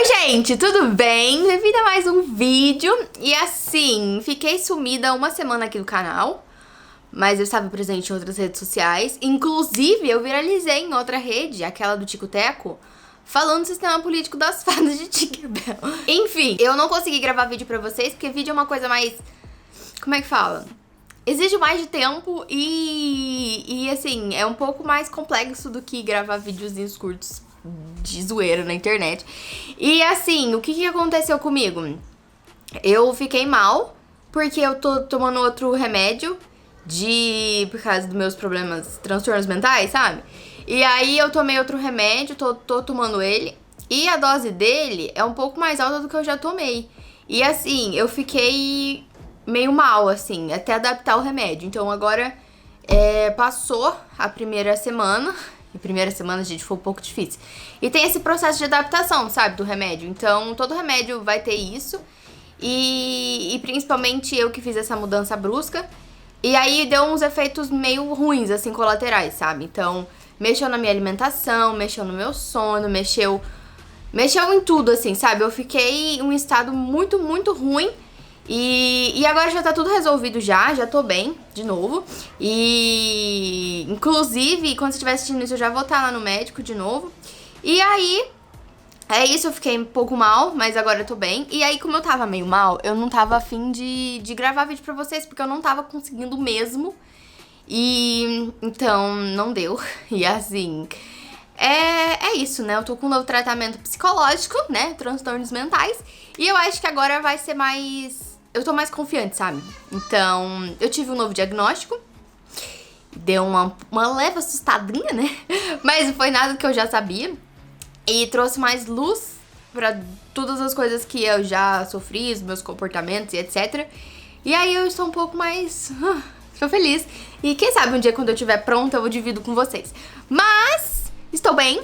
Oi gente, tudo bem? Bem-vindo a mais um vídeo. E assim, fiquei sumida uma semana aqui do canal, mas eu estava presente em outras redes sociais. Inclusive, eu viralizei em outra rede, aquela do Tico Teco, falando do sistema político das fadas de Tinkerbell. Enfim, eu não consegui gravar vídeo pra vocês, porque vídeo é uma coisa mais... Como é que fala? Exige mais de tempo e assim, é um pouco mais complexo do que gravar videozinhos curtos de zoeira na internet. E assim, o que aconteceu comigo? Eu fiquei mal, porque eu tô tomando outro remédio por causa dos meus problemas, transtornos mentais, sabe? E aí eu tomei outro remédio, tô tomando ele, e a dose dele é um pouco mais alta do que eu já tomei. E assim, eu fiquei meio mal, assim, até adaptar o remédio. Então agora passou a primeira semana. E primeira semana, gente, foi um pouco difícil. E tem esse processo de adaptação, sabe, do remédio. Então, todo remédio vai ter isso. E principalmente eu que fiz essa mudança brusca. E aí deu uns efeitos meio ruins, assim, colaterais, sabe? Então, mexeu na minha alimentação, mexeu no meu sono, mexeu em tudo, assim, sabe? Eu fiquei em um estado muito, muito ruim. E agora já tá tudo resolvido já tô bem, de novo. E inclusive, quando você estiver assistindo isso, eu já vou estar lá no médico de novo. E aí, é isso, eu fiquei um pouco mal, mas agora eu tô bem. E aí, como eu tava meio mal, eu não tava afim de gravar vídeo pra vocês, porque eu não tava conseguindo mesmo. E então, não deu. E assim... É isso, né? Eu tô com um novo tratamento psicológico, né? Transtornos mentais. E eu acho que agora vai ser mais... Eu tô mais confiante, sabe? Então, eu tive um novo diagnóstico. Deu uma leve assustadinha, né? Mas não foi nada do que eu já sabia. E trouxe mais luz pra todas as coisas que eu já sofri, os meus comportamentos e etc. E aí eu estou um pouco mais... Estou feliz. E quem sabe um dia, quando eu estiver pronta, eu divido com vocês. Mas... estou bem.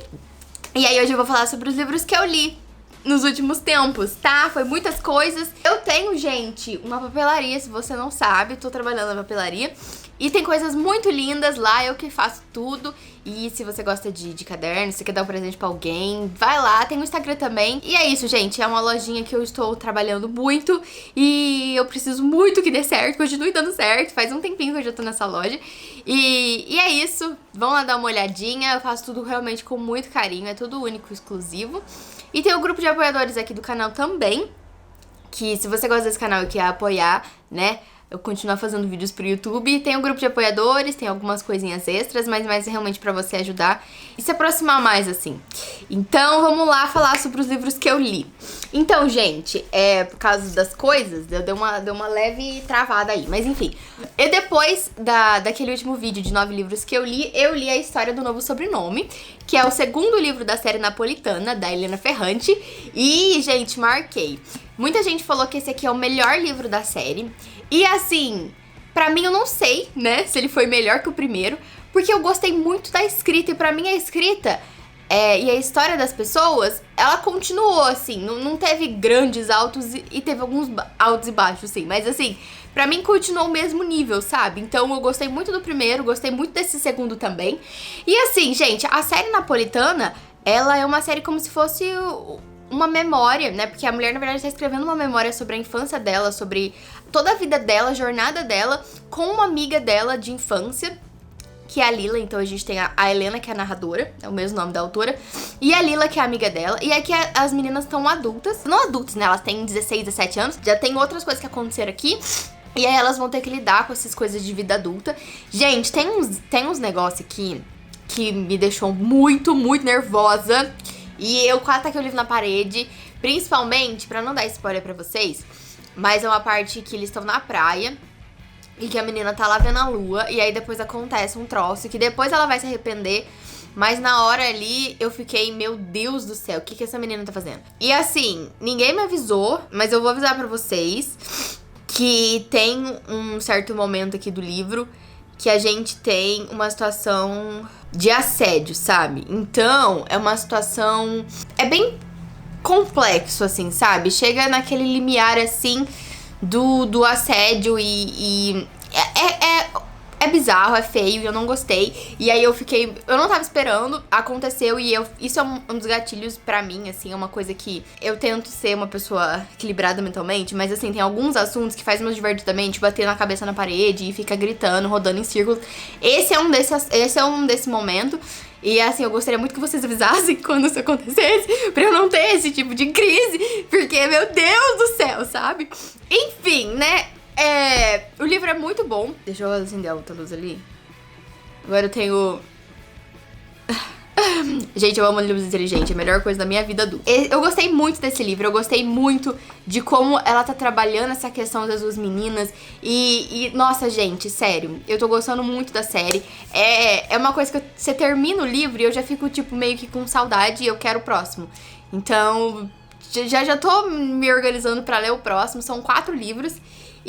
E aí hoje eu vou falar sobre os livros que eu li nos últimos tempos, tá? Foi muitas coisas. Eu tenho, gente, uma papelaria, se você não sabe, tô trabalhando na papelaria. E tem coisas muito lindas lá, eu que faço tudo. E se você gosta de caderno, se quer dar um presente pra alguém, vai lá, tem o Instagram também. E é isso, gente, é uma lojinha que eu estou trabalhando muito. E eu preciso muito que dê certo, continue dando certo. Faz um tempinho que eu já tô nessa loja. E é isso, vão lá dar uma olhadinha. Eu faço tudo realmente com muito carinho, é tudo único, exclusivo. E tem o grupo de apoiadores aqui do canal também, que se você gosta desse canal e quer apoiar, né, eu continuar fazendo vídeos pro YouTube. Tem um grupo de apoiadores, tem algumas coisinhas extras, mas mais realmente pra você ajudar e se aproximar mais, assim. Então, vamos lá falar sobre os livros que eu li. Então, gente, por causa das coisas, deu uma leve travada aí. Mas, enfim, e depois daquele último vídeo de 9 livros que eu li a história do Novo Sobrenome, que é o segundo livro da série napolitana, da Elena Ferrante. E, gente, marquei. Muita gente falou que esse aqui é o melhor livro da série. E assim, pra mim eu não sei, né, se ele foi melhor que o primeiro, porque eu gostei muito da escrita, e pra mim a escrita e a história das pessoas, ela continuou, assim, não teve grandes altos e teve alguns altos e baixos, sim, mas assim, pra mim continuou o mesmo nível, sabe? Então eu gostei muito do primeiro, gostei muito desse segundo também. E assim, gente, a série napolitana, ela é uma série como se fosse uma memória, né? Porque a mulher, na verdade, tá escrevendo uma memória sobre a infância dela, sobre toda a vida dela, a jornada dela, com uma amiga dela de infância, que é a Lila. Então a gente tem a Helena, que é a narradora, é o mesmo nome da autora, e a Lila, que é a amiga dela. E aqui as meninas estão adultas, não adultas, né? Elas têm 16, 17 anos, já tem outras coisas que aconteceram aqui. E aí elas vão ter que lidar com essas coisas de vida adulta. Gente, tem uns negócios aqui que me deixou muito, muito nervosa. E eu quase taquei o livro na parede, principalmente, pra não dar spoiler pra vocês, mas é uma parte que eles estão na praia e que a menina tá lá vendo a lua, e aí depois acontece um troço que depois ela vai se arrepender, mas na hora ali eu fiquei, meu Deus do céu, o que essa menina tá fazendo? E assim, ninguém me avisou, mas eu vou avisar pra vocês que tem um certo momento aqui do livro que a gente tem uma situação de assédio, sabe? Então, é uma situação... é bem complexo, assim, sabe? Chega naquele limiar, assim, do assédio e... É é bizarro, é feio e eu não gostei. E aí eu não tava esperando, aconteceu e isso é um dos gatilhos pra mim, assim, é uma coisa que eu tento ser uma pessoa equilibrada mentalmente, mas assim, tem alguns assuntos que faz meus divertidamente bater na cabeça na parede e fica gritando, rodando em círculos. Esse é um desse momento. E assim, eu gostaria muito que vocês avisassem quando isso acontecesse, pra eu não ter esse tipo de crise, porque, meu Deus do céu, sabe? Enfim, né? O livro é muito bom. Deixa eu acender a outra luz ali. Agora eu tenho... Gente, eu amo livros inteligentes, é a melhor coisa da minha vida adulta. Eu gostei muito desse livro, eu gostei muito de como ela tá trabalhando essa questão das duas meninas. Nossa, gente, sério, eu tô gostando muito da série. É uma coisa que você termina o livro e eu já fico, tipo, meio que com saudade e eu quero o próximo. Então, já tô me organizando pra ler o próximo, são 4 livros.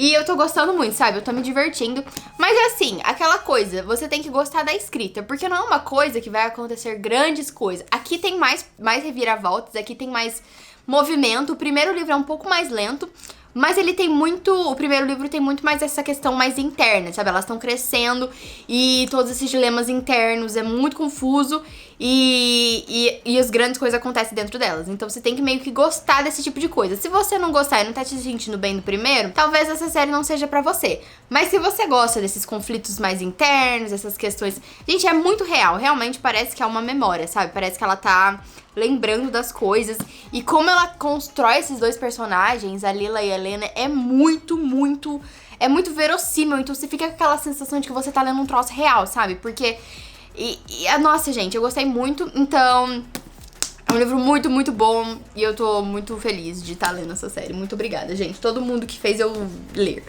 E eu tô gostando muito, sabe? Eu tô me divertindo. Mas é assim, aquela coisa, você tem que gostar da escrita, porque não é uma coisa que vai acontecer grandes coisas. Aqui tem mais reviravoltas, aqui tem mais movimento. O primeiro livro é um pouco mais lento, mas ele tem muito... O primeiro livro tem muito mais essa questão mais interna, sabe? Elas estão crescendo e todos esses dilemas internos, é muito confuso e as grandes coisas acontecem dentro delas. Então você tem que meio que gostar desse tipo de coisa. Se você não gostar e não tá te sentindo bem no primeiro, talvez essa série não seja pra você. Mas se você gosta desses conflitos mais internos, essas questões... Gente, é muito real. Realmente parece que é uma memória, sabe? Parece que ela tá lembrando das coisas. E como ela constrói esses dois personagens, a Lila e a Helena, é muito verossímil. Então você fica com aquela sensação de que você tá lendo um troço real, sabe? Porque... nossa, gente, eu gostei muito. Então, é um livro muito, muito bom. E eu tô muito feliz de estar lendo essa série. Muito obrigada, gente. Todo mundo que fez eu ler.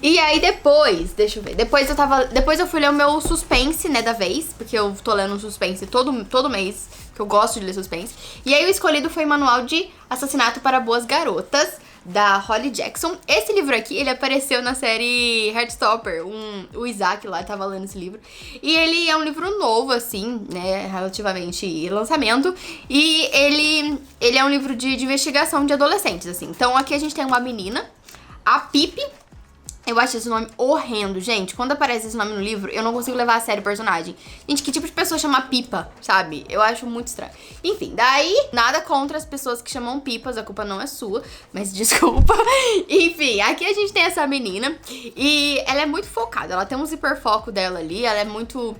E aí depois, deixa eu ver. Depois eu fui ler o meu suspense, né, da vez. Porque eu tô lendo um suspense todo mês, que eu gosto de ler suspense. E aí o escolhido foi o Manual de Assassinato para Boas Garotas, da Holly Jackson. Esse livro aqui, ele apareceu na série Heartstopper. O Isaac lá tava lendo esse livro. E ele é um livro novo, assim, né, relativamente lançamento. E ele é um livro de investigação de adolescentes, assim. Então aqui a gente tem uma menina, a Pippi. Eu acho esse nome horrendo, gente. Quando aparece esse nome no livro, eu não consigo levar a sério o personagem. Gente, que tipo de pessoa chama Pipa, sabe? Eu acho muito estranho. Enfim, daí, nada contra as pessoas que chamam Pipas, a culpa não é sua, mas desculpa. Enfim, aqui a gente tem essa menina e ela é muito focada. Ela tem um hiperfoco dela ali, ela é muito...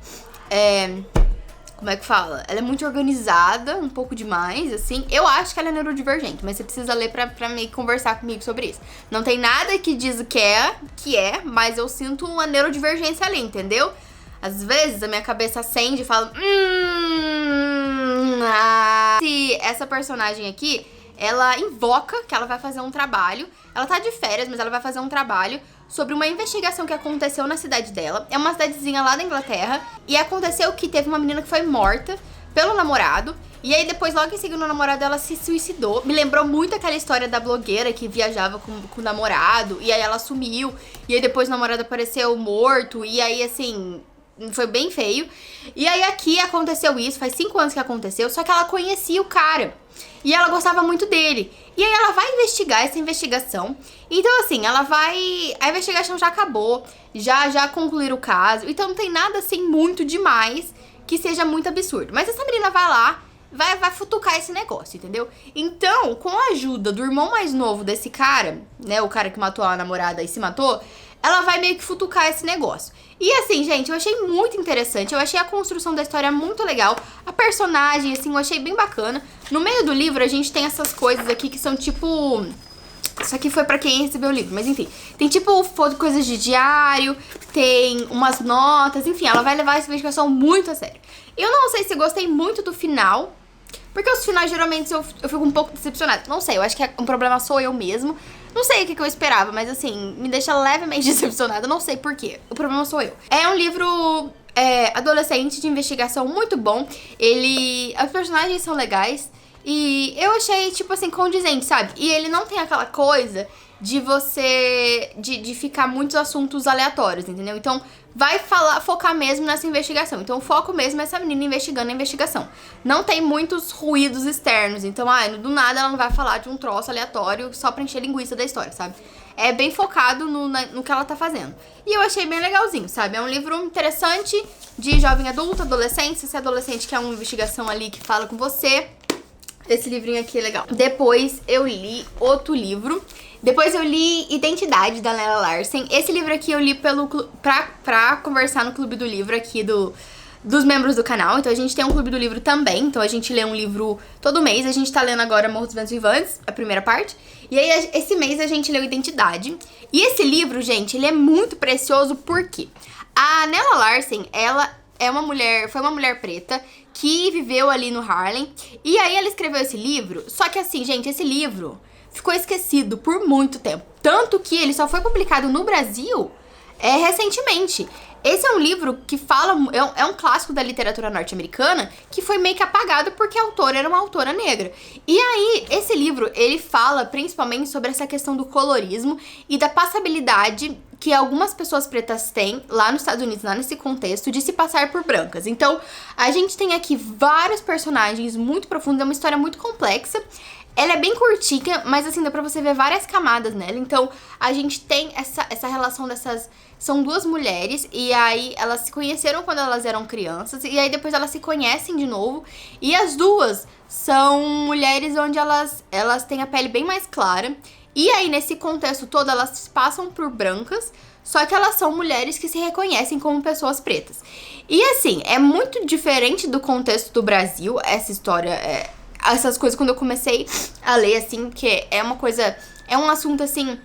Como é que fala? Ela é muito organizada, um pouco demais, assim. Eu acho que ela é neurodivergente, mas você precisa ler pra meio que conversar comigo sobre isso. Não tem nada que diz que é, mas eu sinto uma neurodivergência ali, entendeu? Às vezes a minha cabeça acende e fala... Se essa personagem aqui, ela invoca que ela vai fazer um trabalho. Ela tá de férias, mas ela vai fazer um trabalho sobre uma investigação que aconteceu na cidade dela. É uma cidadezinha lá da Inglaterra. E aconteceu que teve uma menina que foi morta pelo namorado. E aí depois, logo em seguida, o namorado dela se suicidou. Me lembrou muito aquela história da blogueira que viajava com o namorado. E aí ela sumiu. E aí depois o namorado apareceu morto. E aí, assim... Foi bem feio. E aí aqui aconteceu isso, faz 5 anos que aconteceu, só que ela conhecia o cara. E ela gostava muito dele. E aí ela vai investigar essa investigação. Então assim, ela vai... A investigação já acabou, já concluíram o caso. Então não tem nada assim muito demais que seja muito absurdo. Mas essa menina vai lá, vai futucar esse negócio, entendeu? Então, com a ajuda do irmão mais novo desse cara, né, o cara que matou a namorada e se matou, ela vai meio que futucar esse negócio. E assim, gente, eu achei muito interessante. Eu achei a construção da história muito legal. A personagem, assim, eu achei bem bacana. No meio do livro, a gente tem essas coisas aqui que são tipo... Isso aqui foi pra quem recebeu o livro, mas enfim. Tem tipo coisas de diário, tem umas notas, enfim. Ela vai levar essa investigação muito a sério. Eu não sei se gostei muito do final, porque os finais, geralmente, eu fico um pouco decepcionada. Não sei, eu acho que um problema sou eu mesmo. Não sei o que eu esperava, mas assim, me deixa levemente decepcionada. Não sei por quê. O problema sou eu. É um livro adolescente de investigação muito bom. Os personagens são legais. E eu achei, tipo assim, condizente, sabe? E ele não tem aquela coisa de você, de ficar muitos assuntos aleatórios, entendeu? Então, vai focar mesmo nessa investigação. Então, o foco mesmo é essa menina investigando a investigação. Não tem muitos ruídos externos. Então, do nada ela não vai falar de um troço aleatório só pra encher linguiça da história, sabe? É bem focado no que ela tá fazendo. E eu achei bem legalzinho, sabe? É um livro interessante de jovem adulto, adolescente. Se é adolescente quer uma investigação ali que fala com você, esse livrinho aqui é legal. Depois eu li outro livro. Depois eu li Identidade, da Nella Larsen. Esse livro aqui eu li pra conversar no Clube do Livro aqui dos membros do canal. Então a gente tem um Clube do Livro também. Então a gente lê um livro todo mês. A gente tá lendo agora Morro dos Ventos Vivantes, a primeira parte. E aí esse mês a gente leu Identidade. E esse livro, gente, ele é muito precioso porque a Nella Larsen, ela foi uma mulher preta que viveu ali no Harlem. E aí ela escreveu esse livro. Só que assim, gente, esse livro ficou esquecido por muito tempo. Tanto que ele só foi publicado no Brasil recentemente. Esse é um livro que fala... É um clássico da literatura norte-americana que foi meio que apagado porque a autora era uma autora negra. E aí, esse livro, ele fala principalmente sobre essa questão do colorismo e da passabilidade que algumas pessoas pretas têm lá nos Estados Unidos, lá nesse contexto, de se passar por brancas. Então, a gente tem aqui vários personagens muito profundos, é uma história muito complexa. Ela é bem curtinha, mas assim, dá pra você ver várias camadas nela. Então, a gente tem essa relação dessas... São duas mulheres, e aí elas se conheceram quando elas eram crianças, e aí depois elas se conhecem de novo. E as duas são mulheres onde elas têm a pele bem mais clara. E aí, nesse contexto todo, elas passam por brancas, só que elas são mulheres que se reconhecem como pessoas pretas. E assim, é muito diferente do contexto do Brasil, essa história... Essas coisas, quando eu comecei a ler, assim, porque é uma coisa... É um assunto, assim,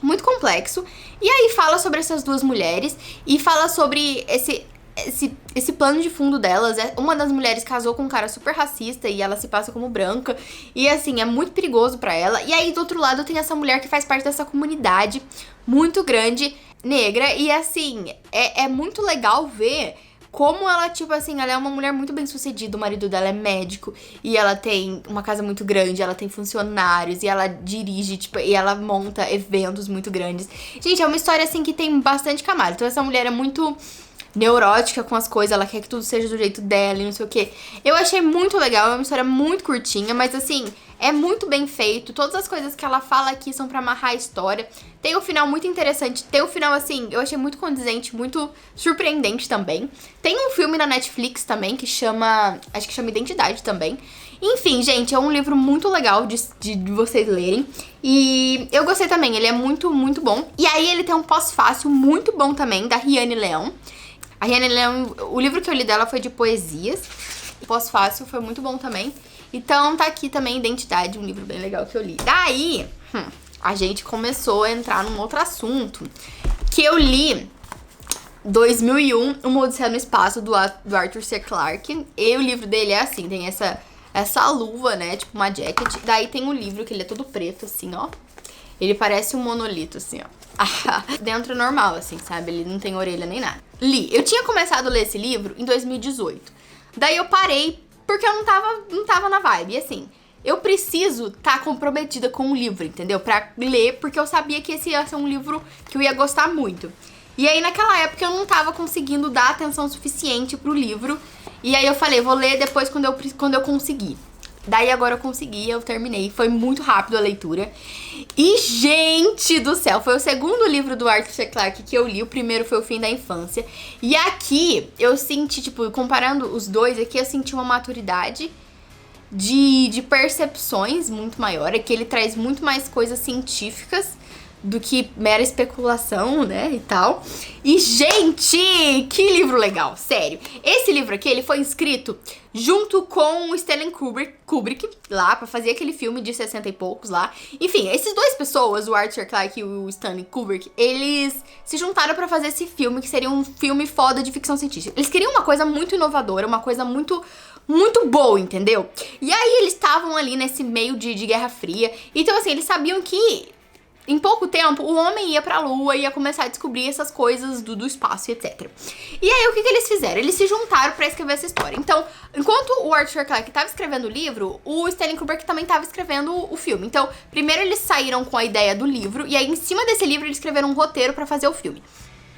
muito complexo. E aí fala sobre essas duas mulheres e fala sobre esse plano de fundo delas. Uma das mulheres casou com um cara super racista e ela se passa como branca. E, assim, é muito perigoso pra ela. E aí, do outro lado, tem essa mulher que faz parte dessa comunidade muito grande, negra. E, assim, é muito legal ver... Como ela, tipo assim, ela é uma mulher muito bem sucedida, o marido dela é médico, e ela tem uma casa muito grande, ela tem funcionários, e ela dirige, tipo, e ela monta eventos muito grandes. Gente, é uma história, assim, que tem bastante camada. Então essa mulher é muito neurótica com as coisas, ela quer que tudo seja do jeito dela e não sei o quê. Eu achei muito legal, é uma história muito curtinha, mas assim... É muito bem feito, todas as coisas que ela fala aqui são pra amarrar a história. Tem um final muito interessante, tem um final assim, eu achei muito condizente, muito surpreendente também. Tem um filme na Netflix também que chama, acho que chama Identidade também. Enfim, gente, é um livro muito legal de vocês lerem. E eu gostei também, ele é muito, muito bom. E aí ele tem um pós-fácil muito bom também, da Riane Leão. A Riane Leão, o livro que eu li dela foi de poesias. O pós-fácil foi muito bom também. Então tá aqui também Identidade, um livro bem legal que eu li. Daí, a gente começou a entrar num outro assunto, que eu li 2001, Uma Odisseia no Espaço, do Arthur C. Clarke. E o livro dele é assim, tem essa luva, né, tipo uma jacket. Daí tem um livro que ele é todo preto, assim, ó. Ele parece um monolito, assim, ó. Dentro normal, assim, sabe? Ele não tem orelha nem nada. Li. Eu tinha começado a ler esse livro em 2018. Daí eu parei porque eu não tava na vibe. E assim, eu preciso estar comprometida com o livro, entendeu? Pra ler, porque eu sabia que esse ia ser um livro que eu ia gostar muito. E aí, naquela época, eu não tava conseguindo dar atenção suficiente pro livro. E aí eu falei, vou ler depois quando eu conseguir. Daí agora eu consegui, eu terminei. Foi muito rápido a leitura. E, gente do céu, foi o segundo livro do Arthur C. Clarke que eu li. O primeiro foi O Fim da Infância. E aqui eu senti, tipo, comparando os dois, aqui eu senti uma maturidade de percepções muito maior. Aqui ele traz muito mais coisas científicas do que mera especulação, né, e tal. E, gente, que livro legal, sério. Esse livro aqui, ele foi escrito junto com o Stanley Kubrick, lá, pra fazer aquele filme de 60 e poucos lá. Enfim, esses duas pessoas, o Arthur Clarke e o Stanley Kubrick, eles se juntaram pra fazer esse filme, que seria um filme foda de ficção científica. Eles queriam uma coisa muito inovadora, uma coisa muito boa, entendeu? E aí eles estavam ali nesse meio de Guerra Fria. Então, assim, eles sabiam que em pouco tempo, o homem ia pra Lua e ia começar a descobrir essas coisas do espaço e etc. E aí, o que eles fizeram? Eles se juntaram pra escrever essa história. Então, enquanto o Arthur Clarke tava escrevendo o livro, o Stanley Kubrick também tava escrevendo o filme. Então, primeiro eles saíram com a ideia do livro, e aí, em cima desse livro, eles escreveram um roteiro pra fazer o filme.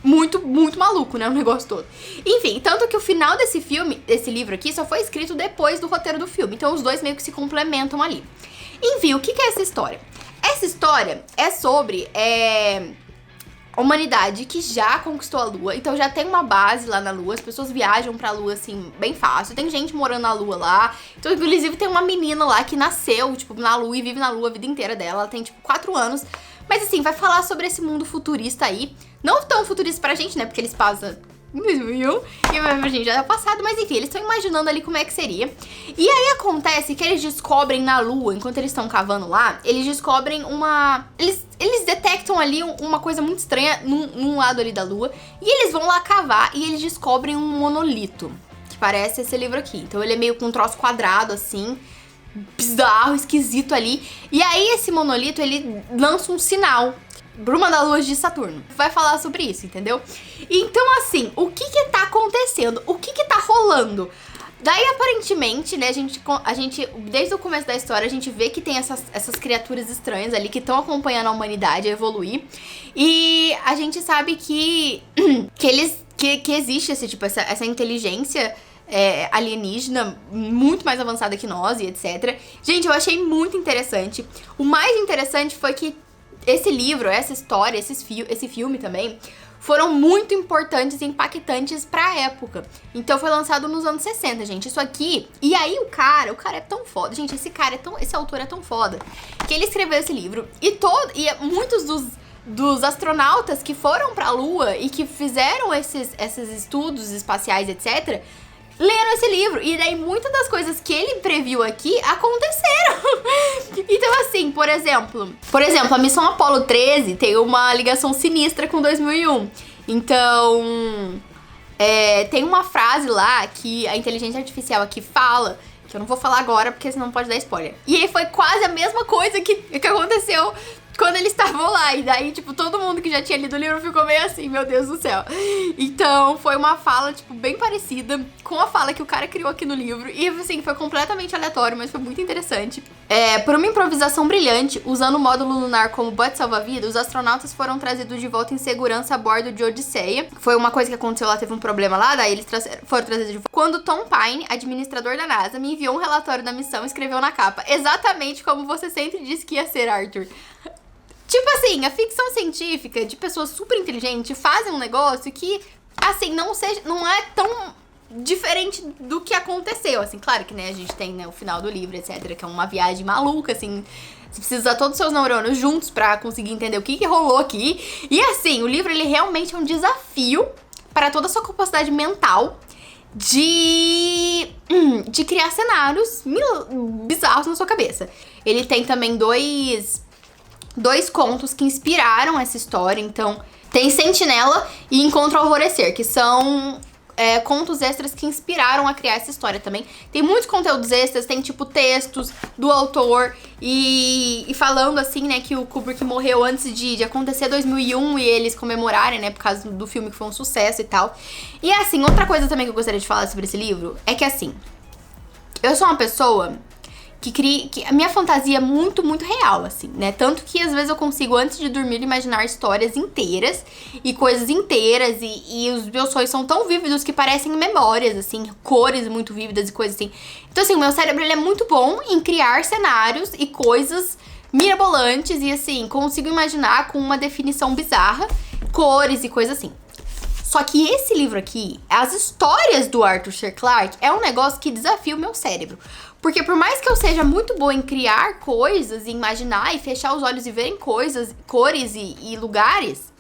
Muito, muito maluco, né, o negócio todo. Enfim, tanto que o final desse filme, desse livro aqui, só foi escrito depois do roteiro do filme. Então, os dois meio que se complementam ali. Enfim, o que é essa história? Essa história é sobre a humanidade que já conquistou a Lua, então já tem uma base lá na Lua, as pessoas viajam pra Lua, assim, bem fácil, tem gente morando na Lua lá, então, inclusive, tem uma menina lá que nasceu, tipo, na Lua e vive na Lua a vida inteira dela, ela tem, tipo, 4 anos, mas, assim, vai falar sobre esse mundo futurista aí, não tão futurista pra gente, né, porque eles passam em 2001, e a gente já é passado, mas enfim, eles estão imaginando ali como é que seria. E aí acontece que eles descobrem na Lua, enquanto eles estão cavando lá, eles descobrem eles detectam ali uma coisa muito estranha num lado ali da Lua, e eles vão lá cavar e eles descobrem um monolito, que parece esse livro aqui. Então ele é meio com um troço quadrado, assim, bizarro, esquisito ali. E aí esse monolito, ele lança um sinal Bruma da Lua de Saturno. Vai falar sobre isso, entendeu? Então, assim, o que tá acontecendo? O que tá rolando? Daí, aparentemente, né, a gente, desde o começo da história, a gente vê que tem essas criaturas estranhas ali que estão acompanhando a humanidade a evoluir. E a gente sabe que existe esse tipo, essa inteligência alienígena muito mais avançada que nós e etc. Gente, eu achei muito interessante. O mais interessante foi que esse livro, essa história, esse filme também, foram muito importantes e impactantes pra época. Então foi lançado nos anos 60, gente. Isso aqui... E aí o cara é tão foda. Gente, esse autor é tão foda que ele escreveu esse livro. E muitos dos astronautas que foram pra Lua e que fizeram esses estudos espaciais, etc., leram esse livro. E daí muitas das coisas que ele previu aqui aconteceram. Então, assim, por exemplo, a missão Apollo 13 tem uma ligação sinistra com 2001. Então, tem uma frase lá que a inteligência artificial aqui fala, que eu não vou falar agora porque senão pode dar spoiler. E aí foi quase a mesma coisa que aconteceu quando eles estavam lá. E daí, tipo, todo mundo que já tinha lido o livro ficou meio assim, meu Deus do céu. Então, foi uma fala, tipo, bem parecida com a fala que o cara criou aqui no livro. E, assim, foi completamente aleatório, mas foi muito interessante. Por uma improvisação brilhante, usando o módulo lunar como bote salva-vidas, os astronautas foram trazidos de volta em segurança a bordo de Odisseia. Foi uma coisa que aconteceu lá, teve um problema lá, daí eles foram trazidos de volta. Quando Tom Pine, administrador da NASA, me enviou um relatório da missão e escreveu na capa: exatamente como você sempre disse que ia ser, Arthur. Tipo assim, a ficção científica de pessoas super inteligentes fazem um negócio que, assim, não é tão diferente do que aconteceu, assim. Claro que, né, a gente tem, né, o final do livro, etc, que é uma viagem maluca, assim. Você precisa usar todos os seus neurônios juntos pra conseguir entender o que rolou aqui. E, assim, o livro, ele realmente é um desafio para toda a sua capacidade mental de criar cenários bizarros na sua cabeça. Ele tem também dois contos que inspiraram essa história. Então, tem Sentinela e Encontro ao Alvorecer, que são contos extras que inspiraram a criar essa história também. Tem muitos conteúdos extras, tem tipo textos do autor e falando assim, né, que o Kubrick morreu antes de acontecer 2001 e eles comemorarem, né, por causa do filme que foi um sucesso e tal. E assim, outra coisa também que eu gostaria de falar sobre esse livro é que, assim, eu sou uma pessoa que a minha fantasia é muito, muito real, assim, né? Tanto que às vezes eu consigo, antes de dormir, imaginar histórias inteiras e coisas inteiras, e os meus sonhos são tão vívidos que parecem memórias, assim, cores muito vívidas e coisas assim. Então, assim, o meu cérebro, ele é muito bom em criar cenários e coisas mirabolantes e, assim, consigo imaginar com uma definição bizarra, cores e coisas assim. Só que esse livro aqui, as histórias do Arthur C. Clarke, é um negócio que desafia o meu cérebro. Porque por mais que eu seja muito boa em criar coisas, em imaginar e fechar os olhos e verem coisas, cores e lugares,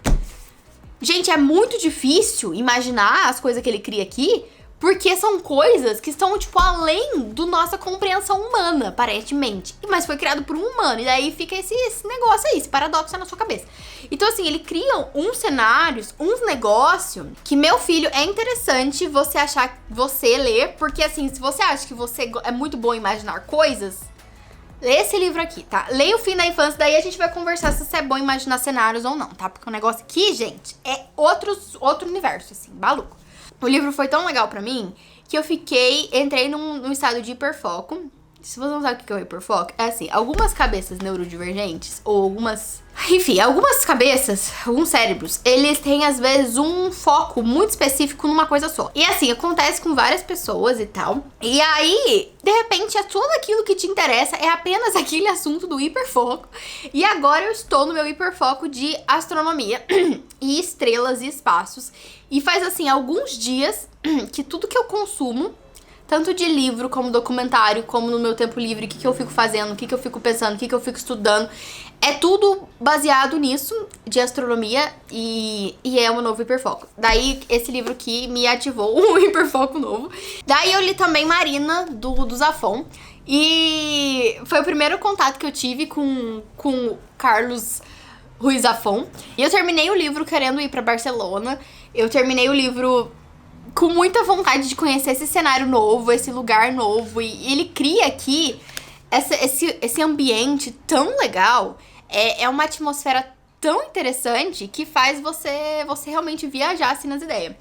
gente, é muito difícil imaginar as coisas que ele cria aqui, porque são coisas que estão, tipo, além da nossa compreensão humana, aparentemente. Mas foi criado por um humano, e daí fica esse negócio aí, esse paradoxo na sua cabeça. Então, assim, ele cria uns cenários, uns negócios, que, meu filho, é interessante você ler, porque, assim, se você acha que você é muito bom em imaginar coisas, Lê esse livro aqui, tá? Leia O Fim da Infância, daí a gente vai conversar se isso é bom imaginar cenários ou não, tá? Porque o negócio aqui, gente, é outro universo, assim, maluco. O livro foi tão legal pra mim que eu entrei num estado de hiperfoco. Se você não sabe o que é o hiperfoco, é assim, algumas cabeças neurodivergentes, ou algumas... Enfim, algumas cabeças, alguns cérebros, eles têm, às vezes, um foco muito específico numa coisa só. E assim, acontece com várias pessoas e tal. E aí, de repente, é tudo aquilo que te interessa, é apenas aquele assunto do hiperfoco. E agora eu estou no meu hiperfoco de astronomia e estrelas e espaços. E faz, assim, alguns dias que tudo que eu consumo, tanto de livro, como documentário, como no meu tempo livre, o que eu fico fazendo, o que eu fico pensando, o que eu fico estudando. É tudo baseado nisso, de astronomia, e é um novo hiperfoco. Daí, esse livro aqui me ativou um hiperfoco novo. Daí, eu li também Marina, do Zafón. E foi o primeiro contato que eu tive com Carlos Ruiz Zafón. E eu terminei o livro querendo ir pra Barcelona. Eu terminei o livro com muita vontade de conhecer esse cenário novo, esse lugar novo. E ele cria aqui esse ambiente tão legal. É uma atmosfera tão interessante que faz você realmente viajar assim nas ideias.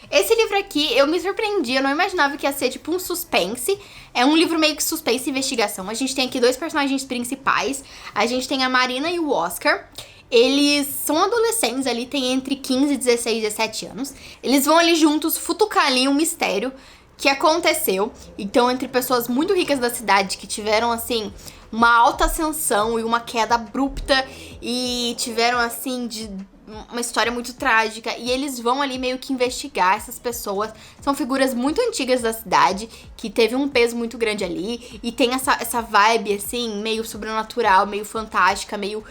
Esse livro aqui, eu me surpreendi, eu não imaginava que ia ser tipo um suspense. É um livro meio que suspense e investigação. A gente tem aqui dois personagens principais. A gente tem a Marina e o Oscar. Eles são adolescentes ali, tem entre 15, 16 e 17 anos. Eles vão ali juntos futucar ali um mistério que aconteceu. Então, entre pessoas muito ricas da cidade que tiveram, assim, uma alta ascensão e uma queda abrupta. E tiveram, assim, uma história muito trágica. E eles vão ali meio que investigar essas pessoas. São figuras muito antigas da cidade, que teve um peso muito grande ali. E tem essa vibe, assim, meio sobrenatural, meio fantástica, meio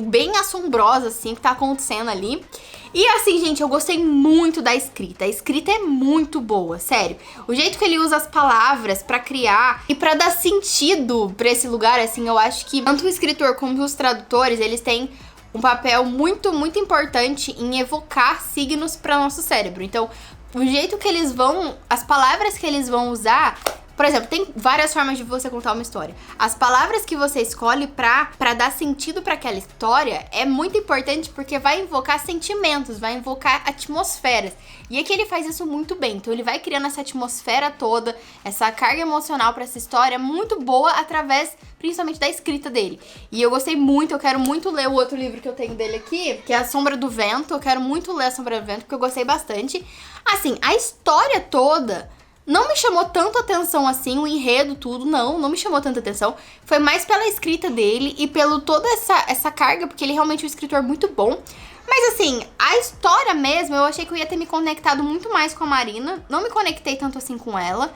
bem assombrosa, assim, que tá acontecendo ali. E assim, gente, eu gostei muito da escrita. A escrita é muito boa, sério. O jeito que ele usa as palavras pra criar e pra dar sentido pra esse lugar, assim, eu acho que tanto o escritor como os tradutores, eles têm um papel muito, muito importante em evocar signos para nosso cérebro. Então, o jeito que eles vão, as palavras que eles vão usar, por exemplo, tem várias formas de você contar uma história. As palavras que você escolhe pra dar sentido pra aquela história é muito importante porque vai invocar sentimentos, vai invocar atmosferas. E aqui ele faz isso muito bem. Então ele vai criando essa atmosfera toda, essa carga emocional pra essa história muito boa através principalmente da escrita dele. E eu gostei muito, eu quero muito ler o outro livro que eu tenho dele aqui, que é A Sombra do Vento. Eu quero muito ler A Sombra do Vento porque eu gostei bastante. Assim, a história toda não me chamou tanto atenção assim, o enredo, tudo, não me chamou tanta atenção. Foi mais pela escrita dele e pelo toda essa carga, porque ele realmente é um escritor muito bom. Mas assim, a história mesmo, eu achei que eu ia ter me conectado muito mais com a Marina. Não me conectei tanto assim com ela.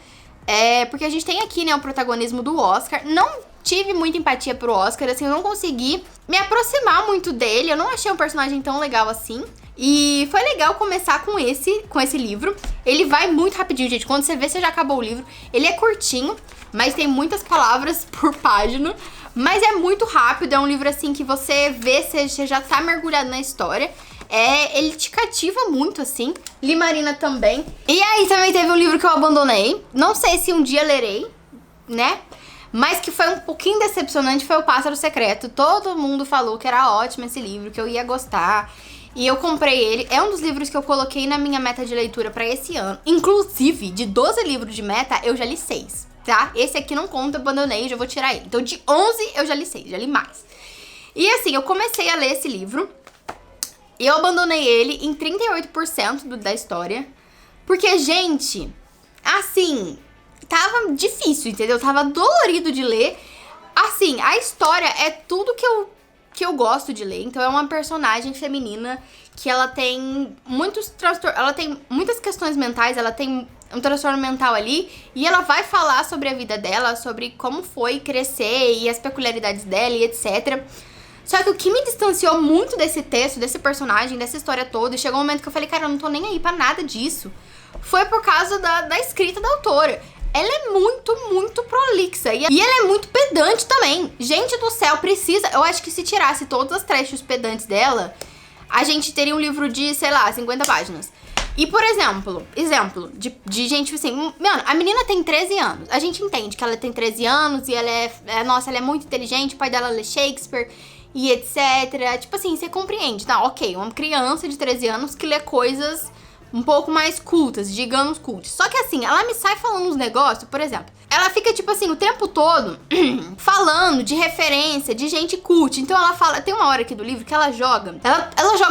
Porque a gente tem aqui, né, o protagonismo do Oscar. Não tive muita empatia pro Oscar, assim, eu não consegui me aproximar muito dele. Eu não achei um personagem tão legal assim. E foi legal começar com esse livro. Ele vai muito rapidinho, gente. Quando você vê, você já acabou o livro. Ele é curtinho, mas tem muitas palavras por página. Mas é muito rápido, é um livro assim que você vê, você já tá mergulhado na história. Ele te cativa muito, assim. Li Marina também. E aí também teve um livro que eu abandonei. Não sei se um dia lerei, né? Mas que foi um pouquinho decepcionante, foi O Pássaro Secreto. Todo mundo falou que era ótimo esse livro, que eu ia gostar. E eu comprei ele. É um dos livros que eu coloquei na minha meta de leitura pra esse ano. Inclusive, de 12 livros de meta, eu já li 6, tá? Esse aqui não conta, eu abandonei, já vou tirar ele. Então, de 11, eu já li 6, já li mais. E assim, eu comecei a ler esse livro. E eu abandonei ele em 38% da história. Porque, gente, assim, tava difícil, entendeu? Tava dolorido de ler. Assim, a história é tudo que eu gosto de ler. Então é uma personagem feminina que ela tem muitos transtornos, ela tem muitas questões mentais, ela tem um transtorno mental ali, e ela vai falar sobre a vida dela, sobre como foi crescer e as peculiaridades dela e etc. Só que o que me distanciou muito desse texto, desse personagem, dessa história toda, e chegou um momento que eu falei, cara, eu não tô nem aí pra nada disso, foi por causa da escrita da autora. Ela é muito, muito prolixa. E ela é muito pedante também. Gente do céu, precisa... Eu acho que se tirasse todos os trechos pedantes dela, a gente teria um livro de, sei lá, 50 páginas. E, por exemplo de gente assim, mano, a menina tem 13 anos. A gente entende que ela tem 13 anos e ela nossa, ela é muito inteligente, o pai dela lê Shakespeare e etc. Tipo assim, você compreende, tá? Ok, uma criança de 13 anos que lê coisas um pouco mais cultas, digamos cultas. Só que assim, ela me sai falando uns negócios, por exemplo, ela fica tipo assim, o tempo todo falando de referência, de gente cult. Então ela fala, tem uma hora aqui do livro que ela joga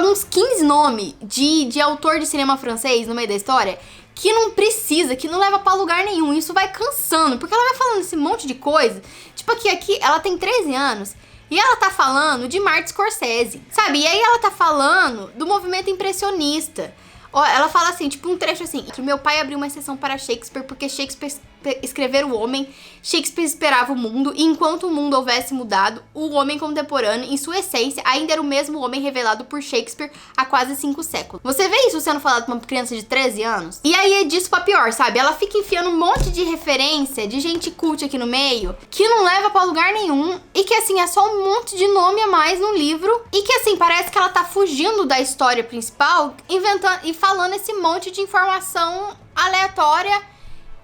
uns 15 nomes de autor de cinema francês no meio da história, que não precisa, que não leva pra lugar nenhum. Isso vai cansando, porque ela vai falando esse monte de coisa. Tipo aqui ela tem 13 anos e ela tá falando de Martin Scorsese, sabe? E aí ela tá falando do movimento impressionista. Ó, ela fala assim, tipo um trecho assim: meu pai abriu uma exceção para Shakespeare porque Shakespeare escrever o homem, Shakespeare esperava o mundo, e enquanto o mundo houvesse mudado, o homem contemporâneo, em sua essência, ainda era o mesmo homem revelado por Shakespeare há quase 5 séculos. Você vê isso sendo falado pra uma criança de 13 anos? E aí é disso pra pior, sabe? Ela fica enfiando um monte de referência de gente cult aqui no meio, que não leva pra lugar nenhum, e que assim, é só um monte de nome a mais no livro, e que assim, parece que ela tá fugindo da história principal, inventando e falando esse monte de informação aleatória.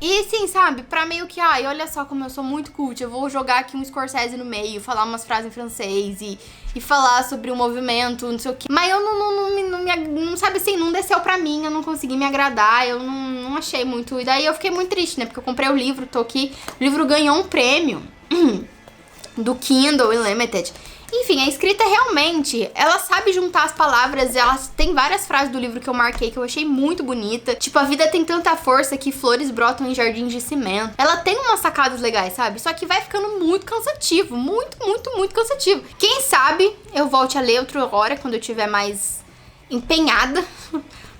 E sim, sabe, pra meio que, ai, olha só como eu sou muito cult, eu vou jogar aqui um Scorsese no meio, falar umas frases em francês e falar sobre o movimento, não sei o quê. Mas eu não sabe assim, não desceu pra mim, eu não consegui me agradar, eu não achei muito. E daí eu fiquei muito triste, né, porque eu comprei o livro, tô aqui, o livro ganhou um prêmio do Kindle Unlimited. Enfim, a escrita realmente, ela sabe juntar as palavras, ela tem várias frases do livro que eu marquei que eu achei muito bonita. Tipo, a vida tem tanta força que flores brotam em jardins de cimento. Ela tem umas sacadas legais, sabe? Só que vai ficando muito cansativo, muito cansativo. Quem sabe eu volte a ler outra hora, quando eu tiver mais empenhada.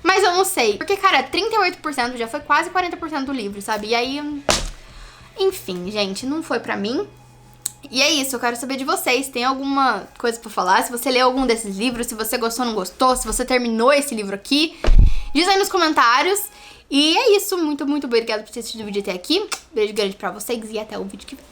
Mas eu não sei, porque, cara, 38% já foi quase 40% do livro, sabe? E aí, enfim, gente, não foi pra mim. E é isso, eu quero saber de vocês, tem alguma coisa pra falar? Se você leu algum desses livros, se você gostou ou não gostou, se você terminou esse livro aqui, diz aí nos comentários. E é isso, muito obrigada por ter assistido o vídeo até aqui. Beijo grande pra vocês e até o vídeo que vem.